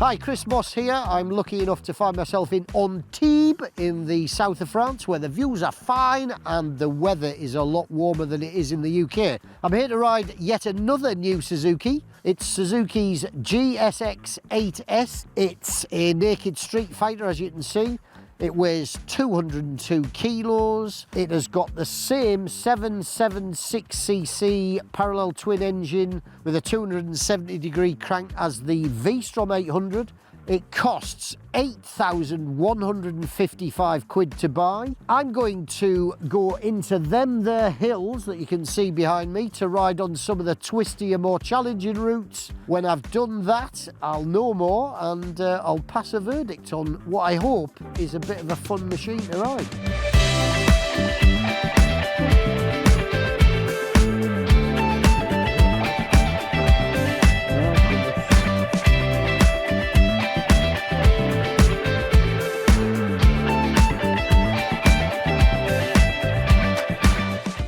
Hi, Chris Moss here. I'm lucky enough to find myself in Antibes in the south of France, where the views are fine and the weather is a lot warmer than it is in the UK. I'm here to ride yet another new Suzuki. It's Suzuki's GSX-8S. It's a naked street fighter, as you can see. It weighs 202 kilos. It has got the same 776cc parallel twin engine with a 270-degree crank as the V-Strom 800. It costs 8,155 quid to buy. I'm going to go into them there hills that you can see behind me to ride on some of the twistier, more challenging routes. When I've done that, I'll know more and I'll pass a verdict on what I hope is a bit of a fun machine to ride.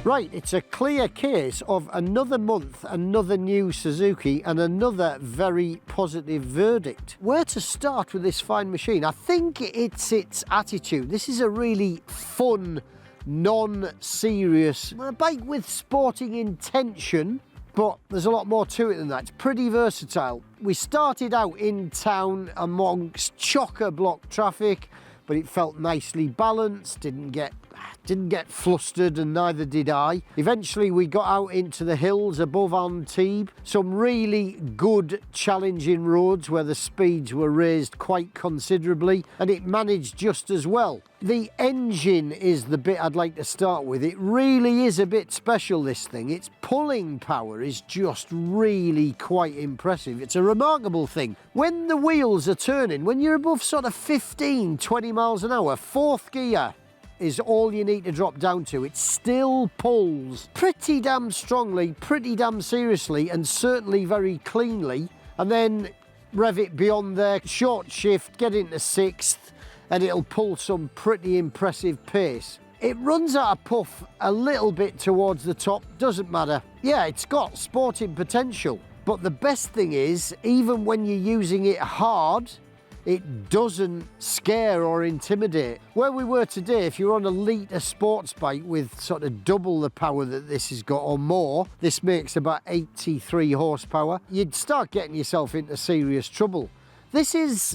Right, it's a clear case of another month, another new Suzuki and another very positive verdict. Where to start with this fine machine? I think it's its attitude. This is a really fun, non-serious bike with sporting intention, but there's a lot more to it than that. It's pretty versatile. We started out in town amongst chock-a-block traffic, but it felt nicely balanced, didn't get flustered, and neither did I. Eventually we got out into the hills above Antibes, some really good challenging roads where the speeds were raised quite considerably, and it managed just as well. The engine is the bit I'd like to start with. It really is a bit special, this thing. Its pulling power is just really quite impressive. It's a remarkable thing. When the wheels are turning, when you're above sort of 15, 20 miles an hour, fourth gear is all you need to drop down to. It still pulls pretty damn strongly, pretty damn seriously, and certainly very cleanly. And then rev it beyond there, short shift, get into sixth, and it'll pull some pretty impressive pace. It runs out of puff a little bit towards the top, doesn't matter. Yeah, it's got sporting potential, but the best thing is, even when you're using it hard, it doesn't scare or intimidate. Where we were today, if you're on a litre sports bike with sort of double the power that this has got or more, this makes about 83 horsepower, you'd start getting yourself into serious trouble. It's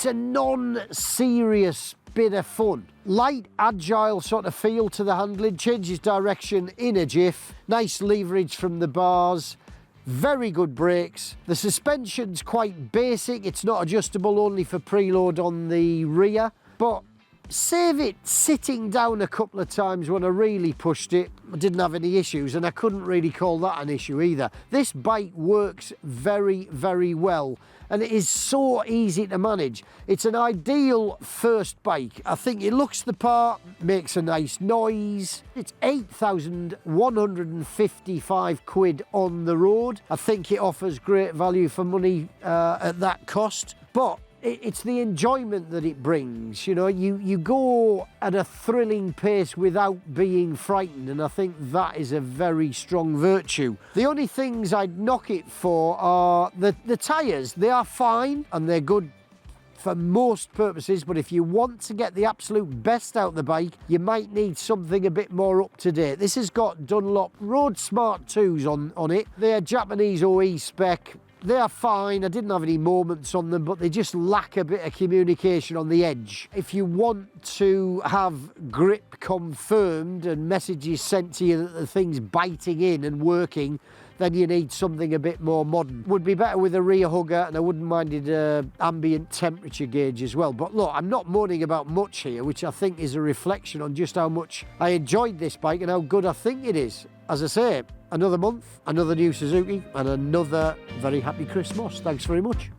a non-serious bit of fun. Light, agile sort of feel to the handling, changes direction in a jiff, nice leverage from the bars, very good brakes. The suspension's quite basic. It's not adjustable, only for preload on the rear. But save it sitting down a couple of times when I really pushed it, I didn't have any issues, and I couldn't really call that an issue either. This bike works very, very well, and it is so easy to manage. It's an ideal first bike. I think it looks the part, makes a nice noise. It's 8,155 quid on the road. I think it offers great value for money at that cost, but it's the enjoyment that it brings. You know, you go at a thrilling pace without being frightened, and I think that is a very strong virtue. The only things I'd knock it for are the tyres. They are fine and they're good for most purposes, but if you want to get the absolute best out of the bike, you might need something a bit more up to date. This has got Dunlop Road Smart 2s on it. They're Japanese OE spec. They are fine. I didn't have any moments on them, but they just lack a bit of communication on the edge. If you want to have grip confirmed and messages sent to you that the thing's biting in and working, then you need something a bit more modern. Would be better with a rear hugger, and I wouldn't mind it ambient temperature gauge as well. But look, I'm not moaning about much here, which I think is a reflection on just how much I enjoyed this bike and how good I think it is. As I say, another month, another new Suzuki, and another very happy Chris Moss. Thanks very much.